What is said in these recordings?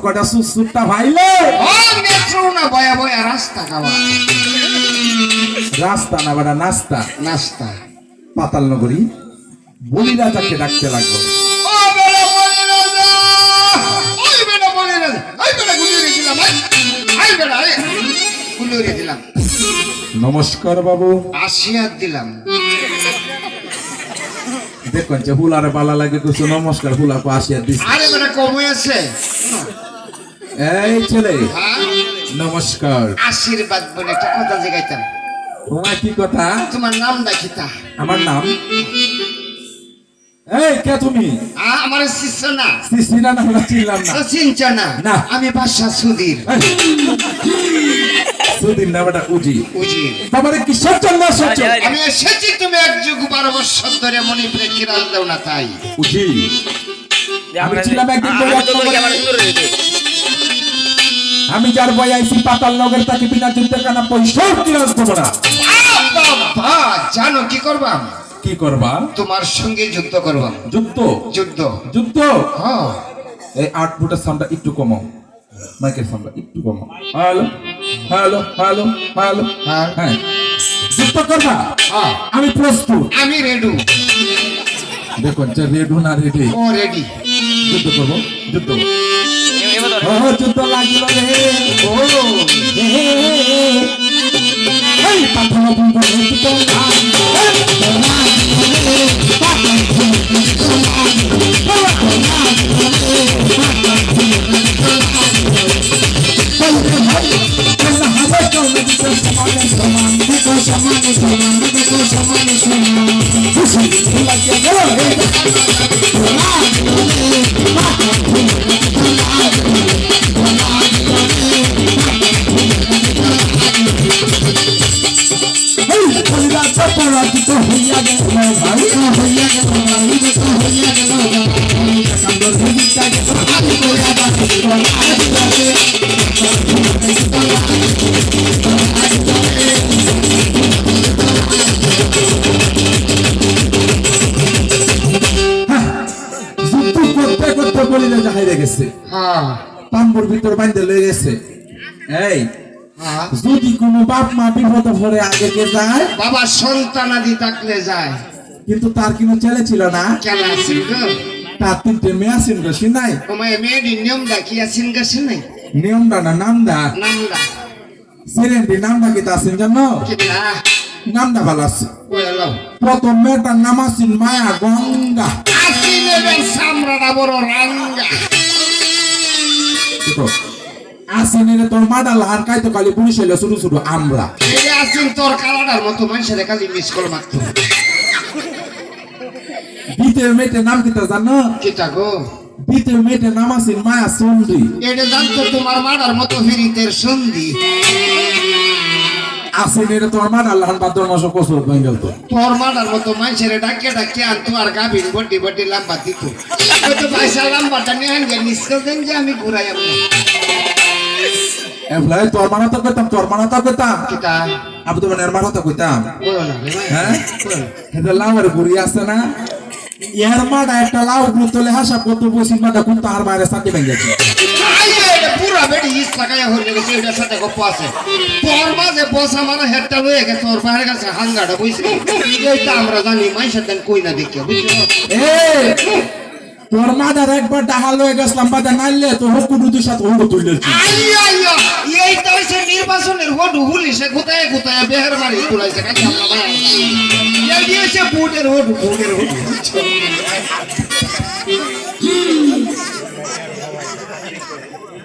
কটা সুসুটটা ভাইলে মেট্রো না বয়া বয়া রাস্তা খাওয়া রাস্তা না বেটা নাস্তা নাস্তা পাতাল নগরী বলি রাজাকে ডাকতে লাগলো ও বেড়া বলি রাজা ওই বেড়া বলি রাজা ওই বেড়া গুলিয়ে দিলাম আই বেড়া গুলিয়ে দিলাম নমস্কার বাবু আশীর্বাদ দিলাম দেখুন যে হুলারে পালা লাগে কিছু নমস্কার হুলা কো আসিয়া দিস আরে বেটা কমে আছে এই ছেলে হ্যাঁ নমস্কার আশীর্বাদ বলে একটা কথা জিগাইতাম তোমার কি কথা তোমার নাম দেখিতা আমার নাম এই কে তুমি আমার শিষ্য না সিসিনা না হলো চিনলাম না চিনছ না না। আমি বাদশা সুধীর সুদিন না বেটা উজি উজির তোমারে কি সত্য না সত্য আমি এসেছি তুমি এক যুগ 12 বছর ধরে মণিপুরে কিরাল দাও না তাই উজি আমি ছিলাম একদিন আমি যার বই আইছি পাতাল নগর তাকে বিনা যুদ্ধে কানা পয়সা কিরাজ দেব না বাবা জানো কি করবা কি করবা তোমার সঙ্গে যুদ্ধ করবা যুদ্ধ যুদ্ধ যুদ্ধ হ্যাঁ এই 8 ফুটের সাউন্ডটা একটু কমাও মাইকের সাউন্ডটা একটু কমাও হ্যালো হ্যালো হ্যালো হ্যালো হ্যাঁ হ্যাঁ যুদ্ধ করবা হ্যাঁ আমি প্রস্তুত আমি রেডি দেখুন যে রেডু না রেডি ও রেডি যুদ্ধ করবো যুদ্ধ ও যুদ্ধ লাগিল রে ও এই পাথর বন্ধ যুদ্ধ পাম্বুর ভিতর বান্ধে লয়ে গেছে এই যদি কোনো বাপ মা বিপদ পড়ে আগে কে যায় বাবা সন্তানাদি থাকলে যায় কিন্তু তার কোনো ছেলে ছিল না কেন আছেন গো তার 3টে মেয়ে আছেন গো সিনাই তোমায় মেয়ের নিয়ম দেখি আছেন গো শুনে নিয়মটা না নামদা নামটা সিরেন্টি নামটা কি তা আছেন জানো কিটা নামটা ভালো আছে বলো প্রথম মেয়েটার নাম আছেন মায়া গঙ্গা আসিলেন সামরাটা বড় রাঙ্গা আসিনে তোর মাডাল আর কাইতো কালি পুলিশ হইলো শুরু শুরু আমরা এই আসিন তোর কালাডার মতো মানুষের খালি মিস কল মারতো দ্বিতীয় মেয়েটার নাম কি তা জানো কিটা গো দ্বিতীয় মেয়েটার নাম আছেন মায়া চন্দ্রী এটা জানতো তোমার মাডার মতো ফিরিতের সন্ধি আসিনে তোর মাডাল হান বাদর মাস কসর বেঙ্গল তো তোর মাডার মতো মানুষের ডাকে ডাকে আনতো আর গাবিন বড্ডি বড্ডি লাম্বা দিত হয়তো পয়সা লাম্বাটা নিয়ে আনগে নিষ্কল দেন যে আমি ঘুরাই আপনি এফলাই তোর মানা তো কইতাম কিটা আবু তো মানের মানা তো কইতাম বলো না হ্যাঁ এটা লাউয়ের গুড়ি আছে না ইয়ার মাডা একটা লাউ গুলো তোলে হাসা কত বসি মাডা কোন তার বাইরে সাথে ভেঙেছে পুরা বেড়ি ইস লাগাইয়া হয়ে গেছে এটার সাথে গপ্প আছে তোর মাঝে বসা মানে হেডটা লয়ে গেছে তোর বাইরে কাছে হাঙ্গাটা বইছে এইটা আমরা জানি মাইসের দেন কই না দেখে বুঝছো তোর মাদার একবার ডাহাল হয়ে গেছিলাম বাদা নাইলে তো হকুডুদের সাথে হড়ু তুললেছি এইটা হইছে নির্বাচনের হডু হুলিশে গুতায় গুতায় বেহের মারি তুলাইছে কাছে আমরা ভাই এই দিয়েছে বুটের হডু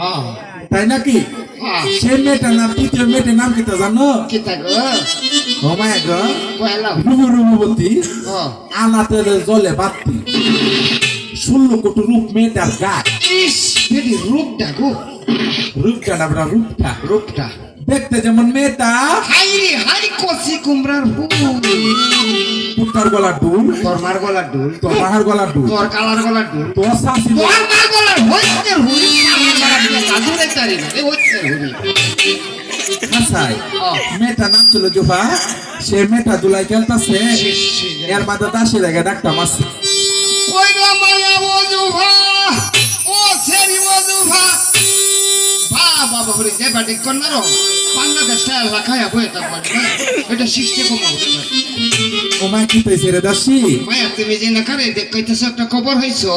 হ্যাঁ তাই নাকি সে মেয়েটার নাম তৃতীয় মেয়েটার নাম কিতা জানো কিতা গো ঘুমায় গো কয়লা রুমু রুমুবতী আনাতে জলে বাতি 16 কোটি রূপ মেয়েটার গা ইস বেডি রূপটা গো রূপটা না বড় রূপটা দেখতে যেমন মেয়েটা হাই কসি কুমড়ার পুত্তার গলা ডুল তোর মার গলার ডুল তোর মাহার গলা ডুল তোর কালার গলার ডুল তোর শাশি তোর মার গলার হইতের হুই আমার মারা জাদু দেখতারি না এই হইতের হুই হাসাই মেয়েটা নাম ছিল জোফা সে মেয়েটা দুলাই খেলতাছে এর মাঝে দাসে লাগে ডাক্তার মাছ ওই না মায়া ও জোফা ও সেরি ও জোফা বাবা করে যে বাড়ি কন্যারো বাংলাদেশ টায়ার খায়া বয়ে থাকবেন এটা শিখতে কমা ওমা কি তৈছে রে দাসী মায়া তুমি যে না করে দেখতেছো একটা খবর হইছো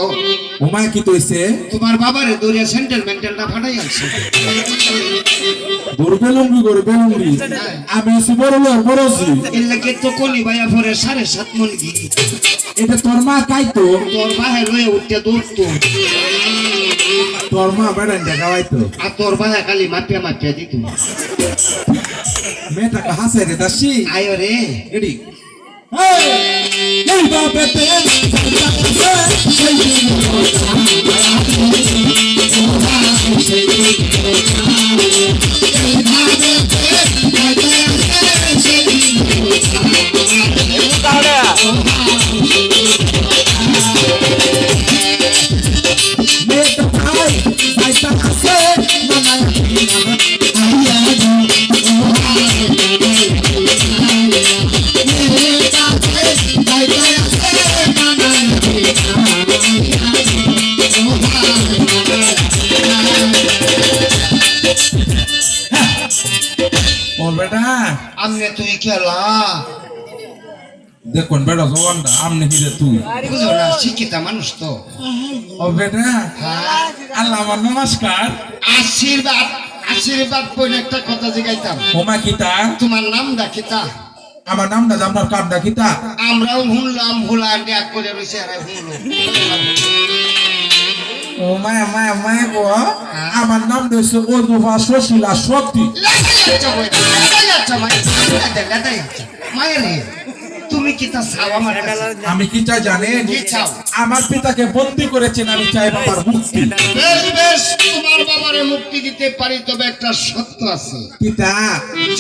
ওমা কি তৈছে তোমার বাবারে দরিয়া সেন্ট্রাল মেন্টালটা ফাটাই আনছে গরবেলঙ্গি আমি এসে বড়জি এর লাগে তো কোনি ভাইয়া পরে 7.5 মন ঘি এটা তোর মা কাইতো তোর ভাই লয়ে উঠতে দৌড়তো তোর মা বেড়ান দেখাইতো আর তোর ভাই খালি মাপিয়া দিত মেয়েটাকে হাসে রে দাসী আয়ো রে এডি এই বাপেতে আমনে তুই খেলা দেখুন বেটা জওয়ানটা আমনে হিরে তুই বুঝো না শিক্ষিত মানুষ তো ও বেটা আল্লাহ আমার নমস্কার আশীর্বাদ বলে একটা কথা জিগাইতাম ওমা কিতা তোমার নামটা কিতা আমার নামটা আপনার কামটা কিতা আমরাও শুনলাম ভোলা ড্যাক করে রয়েছে আর শুনলো ও মায়া মায়া মায়া গো আমার নাম দিয়েছে ওজুফা সুশীলা শক্তি তুমি কি তা চাও আমার আমি কি চাই জানেন কি চাও আমার পিতাকে বন্দি করেছেন আমি চাই বাবার মুক্তি বেশ বেশ তোমার বাবারে মুক্তি দিতে পারি তবে একটা সত্য আছে পিতা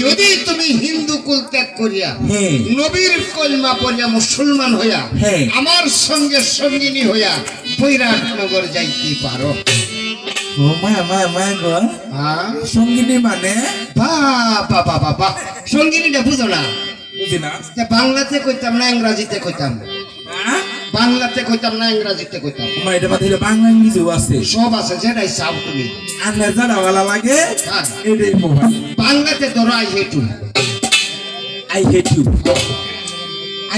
যদি তুমি হিন্দু কুল ত্যাগ করিয়া হ্যাঁ নবীর কলমা পড়িয়া মুসলমান হইয়া হ্যাঁ আমার সঙ্গে সঙ্গিনী হইয়া বৈরাটনগর যাইতে পারো ও মায়া মায়া মায়া গো হ্যাঁ সঙ্গিনী মানে বাবা বাবা সঙ্গিনীটা বুঝো না বুঝি না বাংলাতে কইতাম না ইংরাজিতে কইতাম বাংলাতে কইতাম না ইংরাজিতে কইতাম আমার এটা বাদে বাংলা ইংরেজিও আছে সব আছে যেটাই চাও তুমি আন্নার জানা ভালো লাগে হ্যাঁ। এটাই মোবাইল বাংলাতে ধরো I hate you I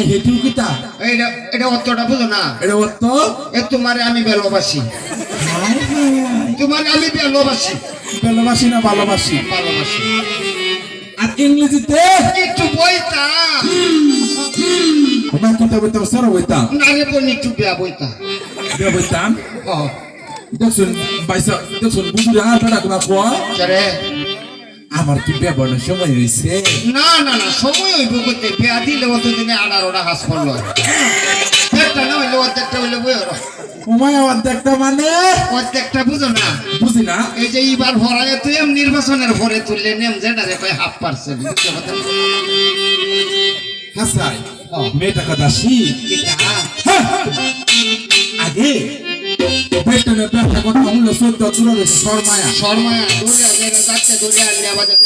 hate you কিতা এটা এটা অর্থটা বুঝো না এটা অর্থ এ তোমারে আমি ভালোবাসি তোমারে আমি ভালোবাসি ভালোবাসি না ভালোবাসি ভালোবাসি আর ইংরেজিতে একটু বইতা আমার কিতা বইতাম সর বইতাম নারে বনি একটু বিয়া বইতা বিয়া বইতাম ও দেখুন বাইসা দেখুন বুঝুরে আর বেড়া কোনা কোয়া চরে আমার কি বিয়া বানানোর সময় হয়েছে না না না সময় হইব কইতে বিয়া দিলে অতদিনে 18টা হাস পড়লো একটা না হইলে অর্ধেকটা হইলে বইরো তোমায় অর্ধেকটা মানে অর্ধেকটা বুঝো না বুঝি না এই যে এইবার ভরায় তুই নির্বাচনের ভরে তুললে নেম যেটারে কয় 1/2% হাসাই মেয়েটা কাদাসি আগে বেতনে ব্যবসা করতে হলো 14 দূরে রয়েছে শর্মায়া দৌড়িয়া গেলে যাচ্ছে দৌড়িয়া আনলে আমাদের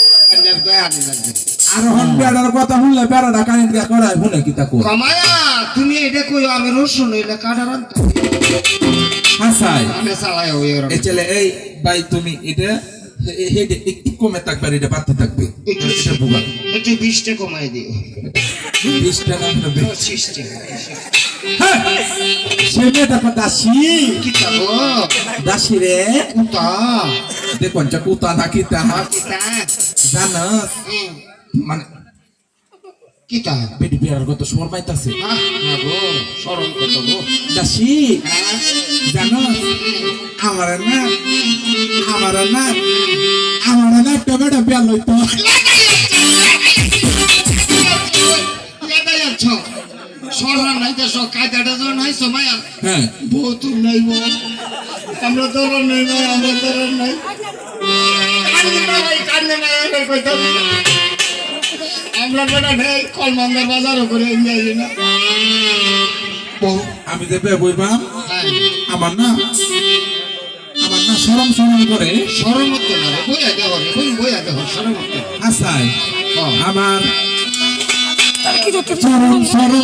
দয়া আনি লাগবে আর হন বেড়ার কথা শুনলে বেড়াটা কানে দিয়া করায় শুনে কি তা কো কমায়া তুমি এটা কইও আমি রসুন হইলে কাটার আনতে হাসাই আমি চালাই হই ওর এই ছেলে এই ভাই তুমি এটা হেডে একটু কমে থাকবে আর এটা বাড়তে থাকবে এটা বুবা একটু 20 টাকা কমাই দিও 20 টাকা না 25 টাকা সে মেয়েটা দাসি কি তাগো দাসি রে কুতা দেখুন যা কুতা না কিতা কিতা জানা মানে কিতা বেটি বিয়ার কত সময় পাইতাছে গো শরম কত গো দাসি জানো আমার না টমেটো বিয়া লইতো সররা নাই তো কায়দাটা তো নাই সময় হ্যাঁ বহুত নাই বো আমরা তো নাই আমরা তো নাই কান্দে নাই কইতাম আমরা বেটা নেই কলমান্দার বাজারও করে যাই না আমি যে বইবাম আমার না শরম করে শরম হতো না বইয়া দেওয়া বইয়া দেওয়া শরম হতো আসাই আমার শরম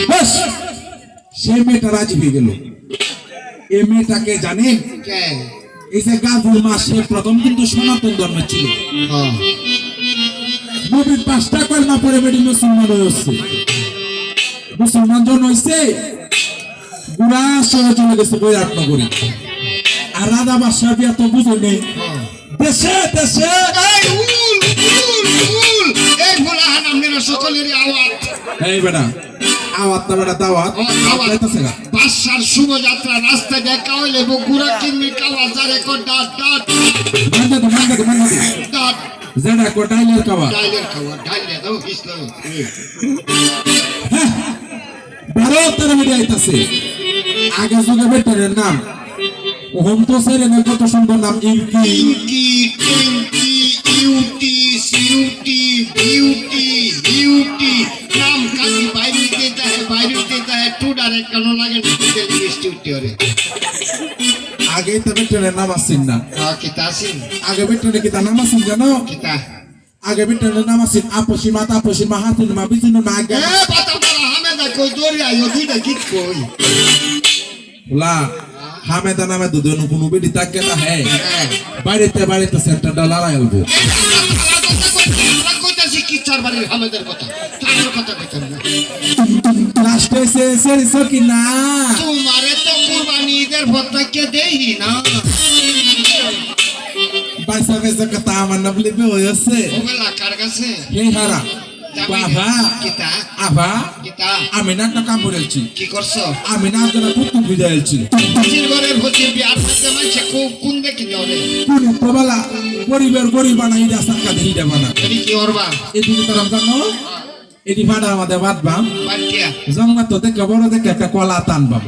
বাস, সেই মেয়েটা রাজি হয়ে গেল। এই মেয়েটাকে জানেন, কে এই যে গাজুল মা, সে প্রথম কিন্তু সনাতন ধর্মে ছিল। হ্যাঁ নবীর 5টা কলমা পড়ে বেটি মুসলমান হয়ে হচ্ছে। মুসলমান জন হয়েছে, গুড়া সরে চলে গেছে বৈরাট নগরী। আর রাধা বাদশাহ বিয়া তো বুঝে নেই, দেশে দেশে এই উল উল উল এই ভোলাহান আপনারা সকলেরই আওয়াজ এই বেটা আওয়াত না বেটা দাওয়াত যাইতাছে গা। বাদশার শুভযাত্রা রাস্তায় দেখা হইলে বগুড়া কিন্নি কাওয়া যারে কো ডাট ডাট মানতে ডাট যেটা কো ডাইলের কাবা ডাইলের খাওয়া ডাইলে দাও ইসলাম ভারতের মিডিয়া আইতাছে। আগে যুগে বেটারের নাম ওহম তো সেরে না, কত সুন্দর নাম ইনকি টিঙ্কি টিঙ্কি ইউটি সিউটি বিউটি বিউটি নাম কালি বাইরে দিতে হয় টু ডাইরেক্ট কেন লাগে ডিটেল ইনস্টিটিউট ওরে আগে তো বেটারের নাম আসছেন না। কিতা আছেন আগে বেটারে কি তার নাম আসছেন জানো? কিতা আগে বেটারের নাম আসছেন আপসি মা হাতুন মা বিজিন মা আগে এ বাতা বারা হামেদা কই দরি আইও দুইটা গীত কই লা হামেদা নামে দুধন কোনো বেটি তাকে তা হ্যাঁ হ্যাঁ বাড়িতে বাড়িতে সেন্টার ডলার আইলবো। কইতাছি কিচ্ছার বাড়ির হামেদের কথা তার কথা কইতাম না লাস্টে সে সকি না তোমারে তো কুরবানি ঈদের ভত্তাকে দেই না বাইসা বেসা কথা আমার না বলে হয়েছে ওবেলা কার কাছে হে হারা বাবা কিতা আবা কিতা আমি না একটা কাম করেছি, কি করছো আমি না জন্য পুতুল বুঝাইছি চির ঘরে ভর্তি বিয়ার মধ্যে মাইছে কোন দেখি যাওরে কোন প্রবালা গরিবের গরিব বানাই রাস্তা কাঁধে হিডে বানা তুমি কি করবা এদিকে তারা জানো এটি ভাড়া আমাদের বাদবাম বাটিয়া জন্ম তো দেখে বড় দেখে একটা কলা টানবাম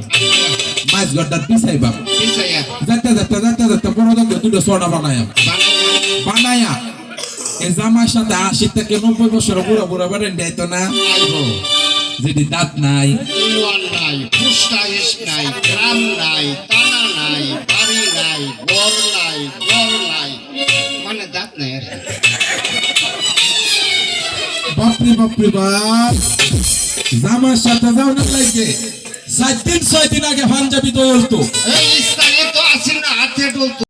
মাছ গড্ডার পিছাইবাম পিছায়া যেতে বড় দেখে দুটো সোডা বানায়াম বানায়া এই জামার সাথে 80 থেকে 90 বছর বুড়া বুড়া বেড়েন দেয়তো না, আইবো যদি দাঁত নাই ইউয়ান নাই পুস্টাইস নাই গ্রাম নাই টানা নাই বাড়ি নাই ঘর নাই মানে দাঁত নাই আর বাপরে বাপরে বাপ, জামার সাথে যাও না লাগে 7 দিন 6 দিন আগে পাঞ্জাবি তো হতো এই স্থানে তো আসেন না হাতে ডলতো